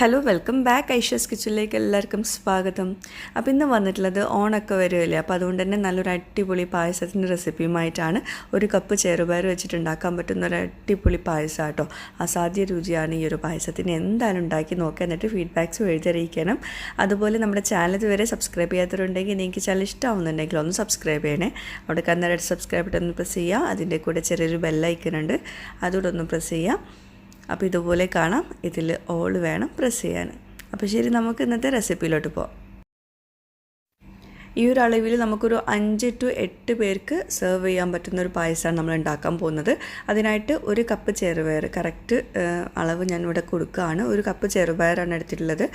Hello welcome back Aisha's കിച്ചണിലേക്ക് എല്ലാവർക്കും സ്വാഗതം. അപ്പോൾ ഇന്ന് വന്നിട്ടുള്ളത് ഓണൊക്കെ വരുമല്ലേ, അപ്പോൾ അതുകൊണ്ട് തന്നെ നല്ലൊരു അടിപൊളി പായസത്തിൻ്റെ റെസിപ്പിയുമായിട്ടാണ്. ഒരു കപ്പ് ചെറുപയർ വെച്ചിട്ട് ഉണ്ടാക്കാൻ പറ്റുന്ന ഒരു അടിപൊളി പായസം കേട്ടോ. അസാധ്യ രുചിയാണ് ഈ ഒരു പായസത്തിന്. എന്തായാലും ഉണ്ടാക്കി നോക്കുക, എന്നിട്ട് ഫീഡ്ബാക്ക്സ് എഴുതിയറിയിക്കണം. അതുപോലെ നമ്മുടെ ചാനൽ ഇതുവരെ സബ്സ്ക്രൈബ് ചെയ്യാത്തവരുണ്ടെങ്കിൽ നിങ്ങൾക്ക് ചാനൽ ഇഷ്ടമാവുന്നുണ്ടെങ്കിൽ ഒന്ന് സബ്സ്ക്രൈബ് ചെയ്യണേ. അവിടെ കന്നഡ സബ്സ്ക്രൈബ് ബട്ടൺ പ്രസ് ചെയ്യുക. അതിൻ്റെ കൂടെ ചെറിയൊരു ബെല്ലൈക്കൺ ഉണ്ട്, അതുകൂടെ ഒന്ന് പ്രസ് ചെയ്യുക. അപ്പോൾ ഇതുപോലെ കാണാം, ഇതിൽ ഓൾ വേണം പ്രസ് ചെയ്യാൻ. അപ്പോൾ ശരി, നമുക്ക് ഇന്നത്തെ റെസിപ്പിയിലോട്ട് പോകാം. ഈ ഒരു അളവിൽ നമുക്കൊരു 5 to 8 പേർക്ക് സെർവ് ചെയ്യാൻ പറ്റുന്ന ഒരു പായസമാണ് നമ്മൾ ഉണ്ടാക്കാൻ പോകുന്നത്. അതിനായിട്ട് ഒരു കപ്പ് ചെറുപയർ, കറക്റ്റ് അളവ് ഞാനിവിടെ കൊടുക്കുകയാണ്. ഒരു കപ്പ് ചെറുപയറാണ് എടുത്തിട്ടുള്ളത്.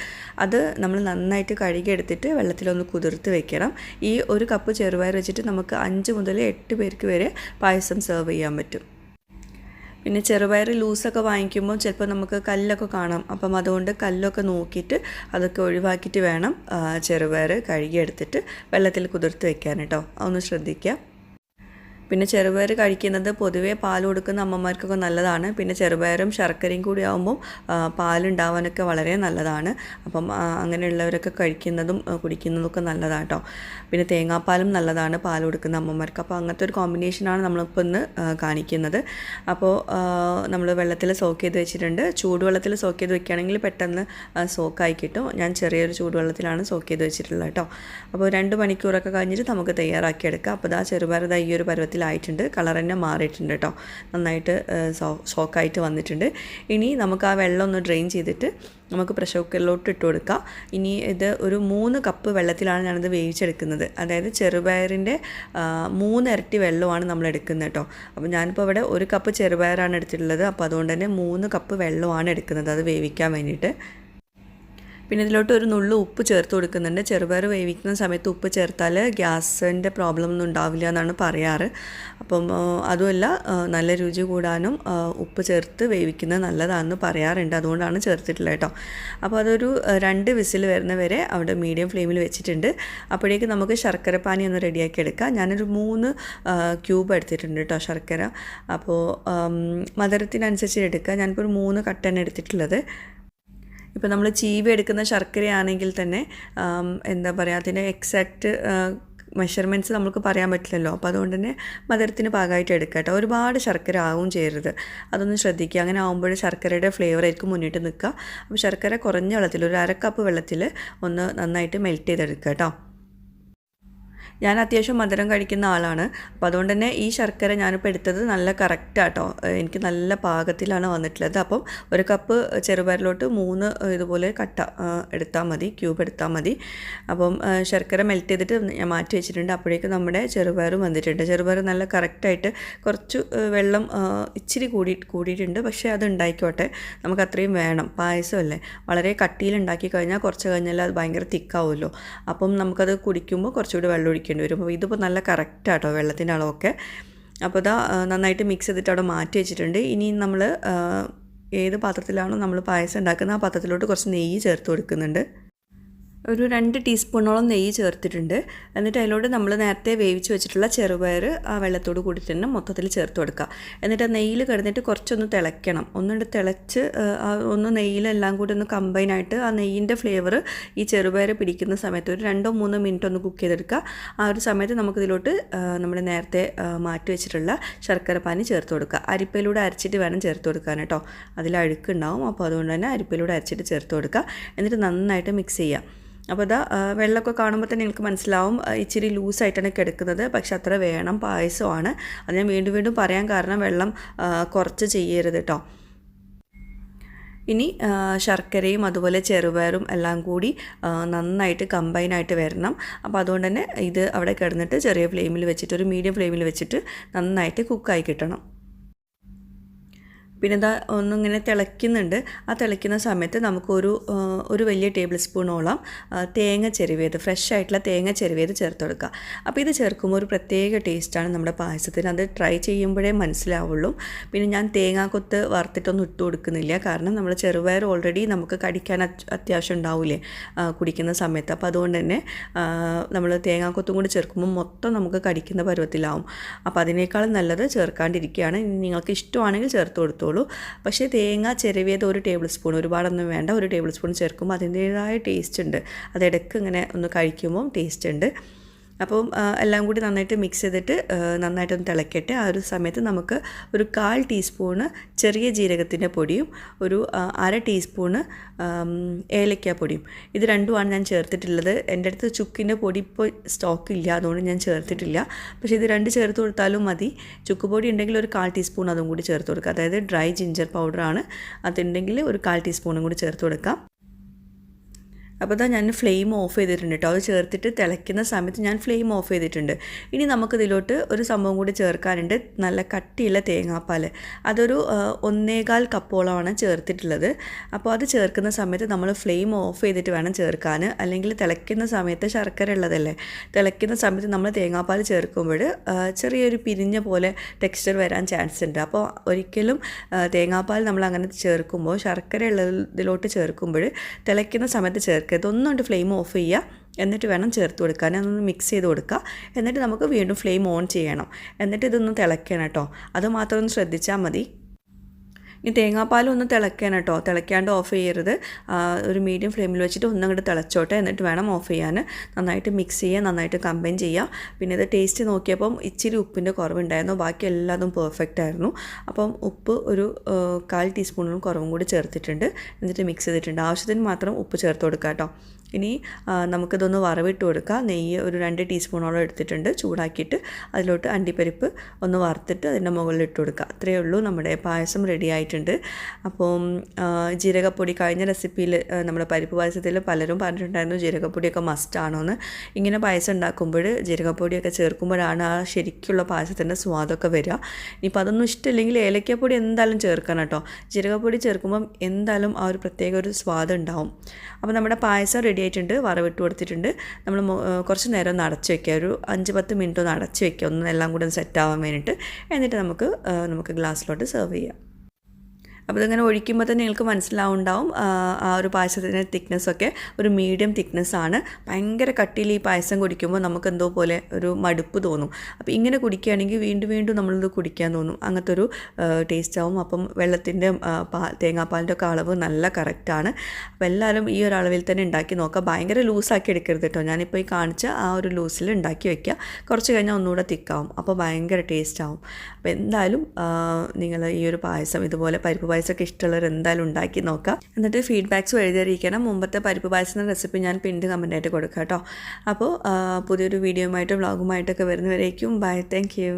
അത് നമ്മൾ നന്നായിട്ട് കഴുകിയെടുത്തിട്ട് വെള്ളത്തിലൊന്ന് കുതിർത്ത് വെക്കണം. ഈ ഒരു കപ്പ് ചെറുപയർ വെച്ചിട്ട് നമുക്ക് 5 മുതൽ 8 പേർക്ക് വരെ പായസം സെർവ് ചെയ്യാൻ പറ്റും. പിന്നെ ചെറുപയർ ലൂസൊക്കെ വാങ്ങിക്കുമ്പോൾ ചിലപ്പോൾ നമുക്ക് കല്ലൊക്കെ കാണാം. അപ്പം അതുകൊണ്ട് കല്ലൊക്കെ നോക്കിയിട്ട് അതൊക്കെ ഒഴിവാക്കിയിട്ട് വേണം ചെറുപയർ കഴുകിയെടുത്തിട്ട് വെള്ളത്തിൽ കുതിർത്ത് വെക്കാൻ കേട്ടോ. അതൊന്ന് ശ്രദ്ധിക്കുക. പിന്നെ ചെറുപയർ കഴിക്കുന്നത് പൊതുവേ പാൽ കൊടുക്കുന്ന അമ്മമാർക്കൊക്കെ നല്ലതാണ്. പിന്നെ ചെറുപയറും ശർക്കരയും കൂടി ആകുമ്പം പാലുണ്ടാവാനൊക്കെ വളരെ നല്ലതാണ്. അപ്പം അങ്ങനെയുള്ളവരൊക്കെ കഴിക്കുന്നതും കുടിക്കുന്നതൊക്കെ നല്ലതാണ് കേട്ടോ. പിന്നെ തേങ്ങാപ്പാലും നല്ലതാണ് പാൽ കൊടുക്കുന്ന അമ്മമാർക്ക്. അപ്പോൾ അങ്ങനത്തെ ഒരു കോമ്പിനേഷനാണ് നമ്മളിപ്പോൾ ഇന്ന് കാണിക്കുന്നത്. അപ്പോൾ നമ്മൾ വെള്ളത്തിൽ സോക്ക് ചെയ്ത് വെച്ചിട്ടുണ്ട്. ചൂടുവെള്ളത്തിൽ സോക്ക് ചെയ്ത് വെക്കുകയാണെങ്കിൽ പെട്ടെന്ന് സോക്കായി കിട്ടും. ഞാൻ ചെറിയൊരു ചൂടുവെള്ളത്തിലാണ് സോക്ക് ചെയ്ത് വെച്ചിട്ടുള്ളത് കേട്ടോ. അപ്പോൾ 2 മണിക്കൂറൊക്കെ കഴിഞ്ഞിട്ട് നമുക്ക് തയ്യാറാക്കിയെടുക്കാം. അപ്പോൾ ചെറുപയർ ഈ ഒരു പരുവത്തിലായിട്ടുണ്ട്. കളർ തന്നെ മാറിയിട്ടുണ്ട് കേട്ടോ. നന്നായിട്ട് സോക്കായിട്ട് വന്നിട്ടുണ്ട്. ഇനി നമുക്ക് ആ വെള്ളം ഒന്ന് ഡ്രെയിൻ ചെയ്തിട്ട് നമുക്ക് പ്രഷർ കുക്കറിലോട്ട് ഇട്ട് കൊടുക്കാം. ഇനി ഇത് ഒരു 3 കപ്പ് വെള്ളത്തിലാണ് ഞാനിത് വേവിച്ചെടുക്കുന്നത്. അതായത് ചെറുപയറിൻ്റെ 3 ഇരട്ടി വെള്ളമാണ് നമ്മൾ എടുക്കുന്നത് കേട്ടോ. അപ്പോൾ ഞാനിപ്പോൾ ഇവിടെ 1 കപ്പ് ചെറുപയറാണ് എടുത്തിട്ടുള്ളത്. അപ്പോൾ അതുകൊണ്ട് തന്നെ 3 കപ്പ് വെള്ളമാണ് എടുക്കുന്നത് അത് വേവിക്കാൻ വേണ്ടിയിട്ട്. പിന്നെ ഇതിലോട്ട് ഒരു നുള്ളു ഉപ്പ് ചേർത്ത് കൊടുക്കുന്നുണ്ട്. ചെറുപയർ വേവിക്കുന്ന സമയത്ത് ഉപ്പ് ചേർത്താൽ ഗ്യാസിൻ്റെ പ്രോബ്ലം ഒന്നും ഉണ്ടാവില്ല എന്നാണ് പറയാറ്. അപ്പം അതുമല്ല, നല്ല രുചി കൂടാനും ഉപ്പ് ചേർത്ത് വേവിക്കുന്നത് നല്ലതാണെന്ന് പറയാറുണ്ട്. അതുകൊണ്ടാണ് ചേർത്തിട്ടുള്ളത് കേട്ടോ. അപ്പോൾ അതൊരു 2 വിസിൽ വരുന്നവരെ അവിടെ മീഡിയം ഫ്ലെയിമിൽ വെച്ചിട്ടുണ്ട്. അപ്പോഴേക്ക് നമുക്ക് ശർക്കര പാനി ഒന്ന് റെഡിയാക്കി എടുക്കാം. ഞാനൊരു 3 ക്യൂബ് എടുത്തിട്ടുണ്ട് കേട്ടോ ശർക്കര. അപ്പോൾ മധുരത്തിനനുസരിച്ച് എടുക്കുക. ഞാനിപ്പോൾ ഒരു 3 കട്ടാണ് എടുത്തിട്ടുള്ളത്. ഇപ്പോൾ നമ്മൾ ചീവി എടുക്കുന്ന ശർക്കരയാണെങ്കിൽ തന്നെ എന്താ പറയുക, അതിൻ്റെ എക്സാക്റ്റ് മെഷർമെൻറ്റ്സ് നമുക്ക് പറയാൻ പറ്റില്ലല്ലോ. അപ്പോൾ അതുകൊണ്ട് തന്നെ മധുരത്തിന് പാകമായിട്ട് എടുക്കുക കേട്ടോ. ഒരുപാട് ശർക്കര ആവും ചെയ്യരുത്, അതൊന്ന് ശ്രദ്ധിക്കുക. അങ്ങനെ ആകുമ്പോൾ ശർക്കരയുടെ ഫ്ലേവർ ആയിരിക്കും മുന്നിട്ട് നിൽക്കുക. അപ്പോൾ ശർക്കര കുറഞ്ഞ വെള്ളത്തിൽ, ഒരു 1/2 കപ്പ് വെള്ളത്തിൽ ഒന്ന് നന്നായിട്ട് മെൽറ്റ് ചെയ്തെടുക്കുക കേട്ടോ. ഞാൻ അത്യാവശ്യം മധുരം കഴിക്കുന്ന ആളാണ്. അപ്പോൾ അതുകൊണ്ട് തന്നെ ഈ ശർക്കര ഞാനിപ്പോൾ എടുത്തത് നല്ല കറക്റ്റാട്ടോ. എനിക്ക് നല്ല പാകത്തിലാണ് വന്നിട്ടുള്ളത്. അപ്പം 1 കപ്പ് ചെറുപയറിലോട്ട് 3 ഇതുപോലെ കട്ട എടുത്താൽ മതി, ക്യൂബ് എടുത്താൽ മതി. അപ്പം ശർക്കര മെൽറ്റ് ചെയ്തിട്ട് ഞാൻ മാറ്റി വെച്ചിട്ടുണ്ട്. അപ്പോഴേക്കും നമ്മുടെ ചെറുപയറും വന്നിട്ടുണ്ട്. ചെറുപയർ നല്ല കറക്റ്റായിട്ട്, കുറച്ച് വെള്ളം ഇച്ചിരി കൂടിയിട്ടുണ്ട്. പക്ഷേ അത് ഉണ്ടായിക്കോട്ടെ, നമുക്ക് അത്രയും വേണം. പായസമല്ലേ, വളരെ കട്ടിയിൽ ഉണ്ടാക്കി കഴിഞ്ഞാൽ കുറച്ച് കഴിഞ്ഞാൽ അത് ഭയങ്കര തിക്കാവുമല്ലോ. അപ്പം നമുക്കത് കുടിക്കുമ്പോൾ കുറച്ചുകൂടി വെള്ളം ഒഴിക്കേണ്ടി വരും. അപ്പോൾ ഇതിപ്പോൾ നല്ല കറക്റ്റാട്ടോ വെള്ളത്തിൻ്റെ അളവൊക്കെ. അപ്പോൾ ഇതാ നന്നായിട്ട് മിക്സ് ചെയ്തിട്ട് അവിടെ മാറ്റി വെച്ചിട്ടുണ്ട്. ഇനി നമ്മൾ ഏത് പാത്രത്തിലാണോ നമ്മൾ പായസം ഉണ്ടാക്കുന്നത് ആ പാത്രത്തിലോട്ട് കുറച്ച് നെയ്യ് ചേർത്ത് കൊടുക്കുന്നുണ്ട്. ഒരു 2 ടീസ്പൂണോളം നെയ്യ് ചേർത്തിട്ടുണ്ട്. എന്നിട്ട് അതിലോട്ട് നമ്മൾ നേരത്തെ വേവിച്ച് വെച്ചിട്ടുള്ള ചെറുപയർ ആ വെള്ളത്തോട് കൂടി തന്നെ മൊത്തത്തിൽ ചേർത്ത് കൊടുക്കുക. എന്നിട്ട് ആ നെയ്യിൽ കിടന്നിട്ട് കുറച്ചൊന്ന് തിളയ്ക്കണം. ഒന്നുകൊണ്ട് തിളച്ച് ഒന്ന് നെയ്യിലെല്ലാം കൂടി ഒന്ന് കമ്പൈനായിട്ട് ആ നെയ്യിൻ്റെ ഫ്ലേവർ ഈ ചെറുപയർ പിടിക്കുന്ന സമയത്ത് ഒരു 2-3 മിനിറ്റ് ഒന്ന് കുക്ക് ചെയ്തെടുക്കുക. ആ ഒരു സമയത്ത് നമുക്കിതിലോട്ട് നമ്മൾ നേരത്തെ മാറ്റി വെച്ചിട്ടുള്ള ശർക്കര പാനി ചേർത്ത് കൊടുക്കുക. അരിപ്പയിലൂടെ അരച്ചിട്ട് വേണം ചേർത്ത് കൊടുക്കാൻ കേട്ടോ. അതിൽ അഴുക്കുണ്ടാവും. അപ്പോൾ അതുകൊണ്ട് തന്നെ അരിപ്പയിലൂടെ അരച്ചിട്ട് ചേർത്ത് കൊടുക്കുക. എന്നിട്ട് നന്നായിട്ട് മിക്സ് ചെയ്യുക. അപ്പോൾ ഇതാ വെള്ളമൊക്കെ കാണുമ്പോൾ തന്നെ നിങ്ങൾക്ക് മനസ്സിലാവും ഇച്ചിരി ലൂസായിട്ടാണ് കിടക്കുന്നത്. പക്ഷെ അത്ര വേണം, പായസമാണ്. അത് ഞാൻ വീണ്ടും പറയാൻ കാരണം വെള്ളം കുറച്ച് ചെയ്യരുത് കേട്ടോ. ഇനി ശർക്കരയും അതുപോലെ ചെറുപയറും എല്ലാം കൂടി നന്നായിട്ട് കമ്പൈനായിട്ട് വരണം. അപ്പോൾ അതുകൊണ്ട് തന്നെ ഇത് അവിടെ കിടന്നിട്ട് ചെറിയ ഫ്ലെയിമിൽ വെച്ചിട്ട്, ഒരു മീഡിയം ഫ്ലെയിമിൽ വെച്ചിട്ട് നന്നായിട്ട് കുക്കായി കിട്ടണം. പിന്നെ ഇതാ ഒന്നിങ്ങനെ തിളയ്ക്കുന്നുണ്ട്. ആ തിളയ്ക്കുന്ന സമയത്ത് നമുക്കൊരു വലിയ ടേബിൾ സ്പൂണോളം തേങ്ങ ചെരുവിയത്, ഫ്രഷ് ആയിട്ടുള്ള തേങ്ങ ചെരുവിയത് ചേർത്ത് കൊടുക്കുക. അപ്പോൾ ഇത് ചേർക്കുമ്പോൾ ഒരു പ്രത്യേക ടേസ്റ്റാണ് നമ്മുടെ പായസത്തിന്. അത് ട്രൈ ചെയ്യുമ്പോഴേ മനസ്സിലാവുള്ളൂ. പിന്നെ ഞാൻ തേങ്ങാക്കൊത്ത് വറുത്തിട്ടൊന്നും ഇട്ട് കൊടുക്കുന്നില്ല. കാരണം നമ്മൾ ചെറുപയർ ഓൾറെഡി നമുക്ക് കടിക്കാൻ അത്യാവശ്യം ഉണ്ടാവില്ലേ കുടിക്കുന്ന സമയത്ത്. അപ്പോൾ അതുകൊണ്ട് തന്നെ നമ്മൾ തേങ്ങാക്കൊത്തും കൂടി ചേർക്കുമ്പോൾ മൊത്തം നമുക്ക് കടിക്കുന്ന പരുവത്തിലാവും. അപ്പോൾ അതിനേക്കാളും നല്ലത് ചേർക്കാണ്ടിരിക്കുകയാണ്. നിങ്ങൾക്ക് ഇഷ്ടമാണെങ്കിൽ ചേർത്ത് കൊടുത്തോളൂ. ചെയ്തോളൂ. പക്ഷേ തേങ്ങ ചിരവിയത് 1 ടേബിൾ സ്പൂൺ, ഒരുപാടൊന്നും വേണ്ട, 1 ടേബിൾ സ്പൂൺ ചേർക്കുമ്പോൾ അതിൻ്റേതായ ടേസ്റ്റ് ഉണ്ട്. അതിടയ്ക്ക് ഇങ്ങനെ ഒന്ന് കഴിക്കുമ്പോൾ ടേസ്റ്റ് ഉണ്ട്. അപ്പം എല്ലാം കൂടി നന്നായിട്ട് മിക്സ് ചെയ്തിട്ട് നന്നായിട്ടൊന്ന് തിളക്കട്ടെ. ആ ഒരു സമയത്ത് നമുക്ക് ഒരു 1/4 ടീസ്പൂണ് ചെറിയ ജീരകത്തിൻ്റെ പൊടിയും ഒരു 1/2 ടീസ്പൂണ് ഏലക്കാപ്പൊടിയും, ഇത് രണ്ടുമാണ് ഞാൻ ചേർത്തിട്ടുള്ളത്. എൻ്റെ അടുത്ത് ചുക്കിൻ്റെ പൊടി ഇപ്പോൾ സ്റ്റോക്ക് ഇല്ല, അതുകൊണ്ട് ഞാൻ ചേർത്തിട്ടില്ല. പക്ഷേ ഇത് 2 ചേർത്ത് കൊടുത്താലും മതി. ചുക്ക് പൊടി ഉണ്ടെങ്കിൽ ഒരു 1/4 ടീസ്പൂൺ അതും കൂടി ചേർത്ത് കൊടുക്കുക. അതായത് ഡ്രൈ ജിഞ്ചർ പൗഡറാണ്, അതുണ്ടെങ്കിൽ ഒരു 1/4 ടീസ്പൂണും കൂടി ചേർത്ത് കൊടുക്കാം. അപ്പോൾ ഞാൻ ഫ്ലെയിം ഓഫ് ചെയ്തിട്ടുണ്ട് കേട്ടോ. അത് ചേർത്തിട്ട് തിളയ്ക്കുന്ന സമയത്ത് ഞാൻ ഫ്ലെയിം ഓഫ് ചെയ്തിട്ടുണ്ട്. ഇനി നമുക്കിതിലോട്ട് ഒരു സംഭവം കൂടി ചേർക്കാനുണ്ട്, നല്ല കട്ടിയുള്ള തേങ്ങാപ്പാൽ. അതൊരു 1.25 കപ്പോളമാണ് ചേർത്തിട്ടുള്ളത്. അപ്പോൾ അത് ചേർക്കുന്ന സമയത്ത് നമ്മൾ ഫ്ലെയിം ഓഫ് ചെയ്തിട്ട് വേണം ചേർക്കാൻ, അല്ലെങ്കിൽ തിളയ്ക്കുന്ന സമയത്ത് ശർക്കര ഉള്ളതല്ലേ, തിളയ്ക്കുന്ന സമയത്ത് നമ്മൾ തേങ്ങാപ്പാൽ ചേർക്കുമ്പോൾ ചെറിയൊരു പിരിഞ്ഞ പോലെ ടെക്സ്ചർ വരാൻ ചാൻസ് ഉണ്ട്. അപ്പോൾ ഒരിക്കലും തേങ്ങാപ്പാൽ നമ്മൾ അങ്ങനെ ചേർക്കുമ്പോൾ, ശർക്കര ഉള്ളതിലോട്ട് ചേർക്കുമ്പോൾ തിളയ്ക്കുന്ന സമയത്ത് ചേർക്കുക. ഇതൊന്നുകൊണ്ട് ഫ്ലെയിം ഓഫ് ചെയ്യുക, എന്നിട്ട് വേണം ചേർത്ത് കൊടുക്കാൻ. അതൊന്ന് മിക്സ് ചെയ്ത് കൊടുക്കുക. എന്നിട്ട് നമുക്ക് വീണ്ടും ഫ്ലെയിം ഓൺ ചെയ്യണം. എന്നിട്ട് ഇതൊന്ന് തിളയ്ക്കണം കേട്ടോ. അത് മാത്രം ഒന്ന് ശ്രദ്ധിച്ചാൽ മതി. ഈ തേങ്ങാപ്പാലൊന്ന് തിളയ്ക്കണം കേട്ടോ, തിളയ്ക്കാണ്ട് ഓഫ് ചെയ്യരുത്. ഒരു മീഡിയം ഫ്ലെയിമിൽ വെച്ചിട്ട് ഒന്നങ്ങോട്ട് തിളച്ചോട്ടെ, എന്നിട്ട് വേണം ഓഫ് ചെയ്യാൻ. നന്നായിട്ട് മിക്സ് ചെയ്യുക, നന്നായിട്ട് കമ്പൈൻ ചെയ്യുക. പിന്നെ ഇത് ടേസ്റ്റ് നോക്കിയപ്പം ഇച്ചിരി ഉപ്പിൻ്റെ കുറവുണ്ടായിരുന്നു, ബാക്കി എല്ലാതും പെർഫെക്റ്റ് ആയിരുന്നു. അപ്പം ഉപ്പ് ഒരു 1/4 ടീസ്പൂണിനും കുറവും കൂടി ചേർത്തിട്ടുണ്ട്. എന്നിട്ട് മിക്സ് ചെയ്തിട്ടുണ്ട്. ആവശ്യത്തിന് മാത്രം ഉപ്പ് ചേർത്ത് കൊടുക്കുക കേട്ടോ. ഇനി നമുക്കിതൊന്ന് വറവിട്ട് കൊടുക്കുക. നെയ്യ് ഒരു 2 ടീസ്പൂണോളം എടുത്തിട്ടുണ്ട്, ചൂടാക്കിയിട്ട് അതിലോട്ട് അണ്ടിപ്പരിപ്പ് ഒന്ന് വറുത്തിട്ട് അതിൻ്റെ മുകളിൽ ഇട്ട് കൊടുക്കുക. അത്രയേ ഉള്ളൂ, നമ്മുടെ പായസം റെഡി ആയിട്ടുണ്ട്. അപ്പം ജീരകപ്പൊടി കഴിഞ്ഞ റെസിപ്പിയിൽ നമ്മുടെ പരിപ്പ് പായസത്തിൽ പലരും പറഞ്ഞിട്ടുണ്ടായിരുന്നു ജീരകപ്പൊടിയൊക്കെ മസ്റ്റാണോ എന്ന്. ഇങ്ങനെ പായസം ഉണ്ടാക്കുമ്പോൾ ജീരകപ്പൊടിയൊക്കെ ചേർക്കുമ്പോഴാണ് ആ ശരിക്കുള്ള പായസത്തിൻ്റെ സ്വാദൊക്കെ വരിക. ഇനിയിപ്പോൾ അതൊന്നും ഇഷ്ടമില്ലെങ്കിൽ ഏലക്കപ്പൊടി എന്തായാലും ചേർക്കണം കേട്ടോ. ജീരകപ്പൊടി ചേർക്കുമ്പം എന്തായാലും ആ ഒരു പ്രത്യേക ഒരു സ്വാദ് ഉണ്ടാവും. അപ്പോൾ നമ്മുടെ പായസം റെഡി ആയിട്ടുണ്ട്, വറവിട്ട് കൊടുത്തിട്ടുണ്ട്. നമ്മൾ കുറച്ച് നേരം ഒന്ന് അടച്ച് വയ്ക്കുക, ഒരു 5-10 മിനിറ്റ് ഒന്ന് അടച്ച് വയ്ക്കുക, ഒന്ന് എല്ലാം കൂടെ ഒന്ന് സെറ്റ് ആവാൻ വേണ്ടിയിട്ട്. എന്നിട്ട് നമുക്ക് ഗ്ലാസ്സിലോട്ട് സെർവ് ചെയ്യാം. അപ്പോൾ ഇതിങ്ങനെ ഒഴിക്കുമ്പോൾ തന്നെ നിങ്ങൾക്ക് മനസ്സിലാവുണ്ടാവും ആ ഒരു പായസത്തിൻ്റെ തിക്നെസ്സൊക്കെ ഒരു മീഡിയം തിക്നെസ്സാണ്. ഭയങ്കര കട്ടിയിൽ ഈ പായസം കുടിക്കുമ്പോൾ നമുക്ക് എന്തോ പോലെ ഒരു മടുപ്പ് തോന്നും. അപ്പോൾ ഇങ്ങനെ കുടിക്കുകയാണെങ്കിൽ വീണ്ടും വീണ്ടും നമ്മളിത് കുടിക്കാൻ തോന്നും, അങ്ങനത്തെ ഒരു ടേസ്റ്റ് ആവും. അപ്പം വെള്ളത്തിൻ്റെ തേങ്ങാപ്പാലിൻ്റെ ഒക്കെ അളവ് നല്ല കറക്റ്റാണ്. അപ്പോൾ എല്ലാവരും ഈ ഒരു അളവിൽ തന്നെ ഉണ്ടാക്കി നോക്കുക. ഭയങ്കര ലൂസാക്കി എടുക്കരുത് കേട്ടോ. ഞാനിപ്പോൾ ഈ കാണിച്ച ആ ഒരു ലൂസിൽ ഉണ്ടാക്കി വയ്ക്കുക. കുറച്ച് കഴിഞ്ഞാൽ ഒന്നുകൂടെ തിക്കാവും, അപ്പോൾ ഭയങ്കര ടേസ്റ്റ് ആവും. അപ്പോൾ എന്തായാലും നിങ്ങൾ ഈ ഒരു പായസം ഇതുപോലെ പരിപ്പ് പായസമൊക്കെ ഇഷ്ടമുള്ളവർ എന്തായാലും ഉണ്ടാക്കി നോക്കാം. എന്നിട്ട് ഫീഡ്ബാക്ക്സ് എഴുതിയിരിക്കണം. മുമ്പത്തെ പരിപ്പ് പായസത്തിൻ്റെ റെസിപ്പി ഞാൻ പിന്നീട് കമൻറ്റായിട്ട് കൊടുക്കാം കേട്ടോ. അപ്പോൾ പുതിയൊരു വീഡിയോയുമായിട്ട് വ്ളോഗുമായിട്ടൊക്കെ വരുന്നവരേക്കും ബൈ, താങ്ക് യു.